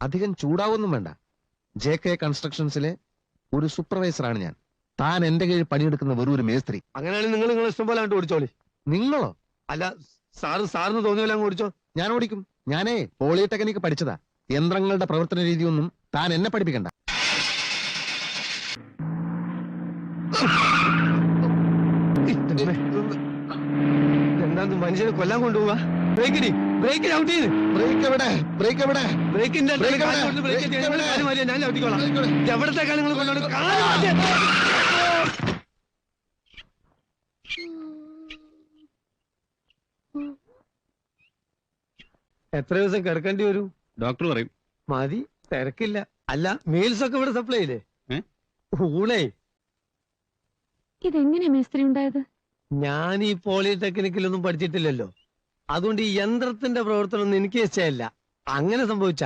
അധികം ചൂടാവൊന്നും വേണ്ട. JK കൺസ്ട്രക്ഷൻസിലെ ഒരു സൂപ്പർവൈസറാണ് ഞാൻ. താൻ എന്റെ കീഴിൽ പണിയെടുക്കുന്ന വെറും ഒരു മേസ്ത്രി. അങ്ങനെയാണെങ്കിൽ നിങ്ങൾ ഇഷ്ടം പോലെ അങ്ങോട്ട് ഓടിച്ചോളി. നിങ്ങളോ? അല്ല, സാറിന് തോന്നിയല്ല അങ്ങ് ഓടിച്ചോ. ഞാൻ ഓടിക്കും. ഞാനേ പോളിടെക്നിക്ക് പഠിച്ചതാ. യന്ത്രങ്ങളുടെ പ്രവർത്തന രീതിയൊന്നും താൻ എന്നെ പഠിപ്പിക്കണ്ട. എന്താ മനുഷ്യനെ കൊല്ലാൻ കൊണ്ടുപോവാ? ബ്രേക്ക് ഔട്ട് ചെയ്ത്. ബ്രേക്കിന്റെ ഞാൻ ഔട്ടിക്കോളാം. എവിടത്തേക്കാണ് നിങ്ങൾ കൊണ്ടുപോകുന്നത്? എത്ര ദിവസം കിടക്കേണ്ടി വരും? ഡോക്ടർ പറയും. മതി, തിരക്കില്ല. അല്ല, മീൽസ് ഒക്കെ ഇവിടെ സപ്ലൈ ഇല്ലേ? ഊണേ. ഇതെങ്ങനെ മേസ്ത്രി ഉണ്ടായത്? ഞാൻ ഈ പോളിടെക്നിക്കിലൊന്നും പഠിച്ചിട്ടില്ലല്ലോ. അതുകൊണ്ട് ഈ യന്ത്രത്തിന്റെ പ്രവർത്തനം ഒന്നും എനിക്ക് ഇഷ്ടമല്ല. അങ്ങനെ സംഭവിച്ച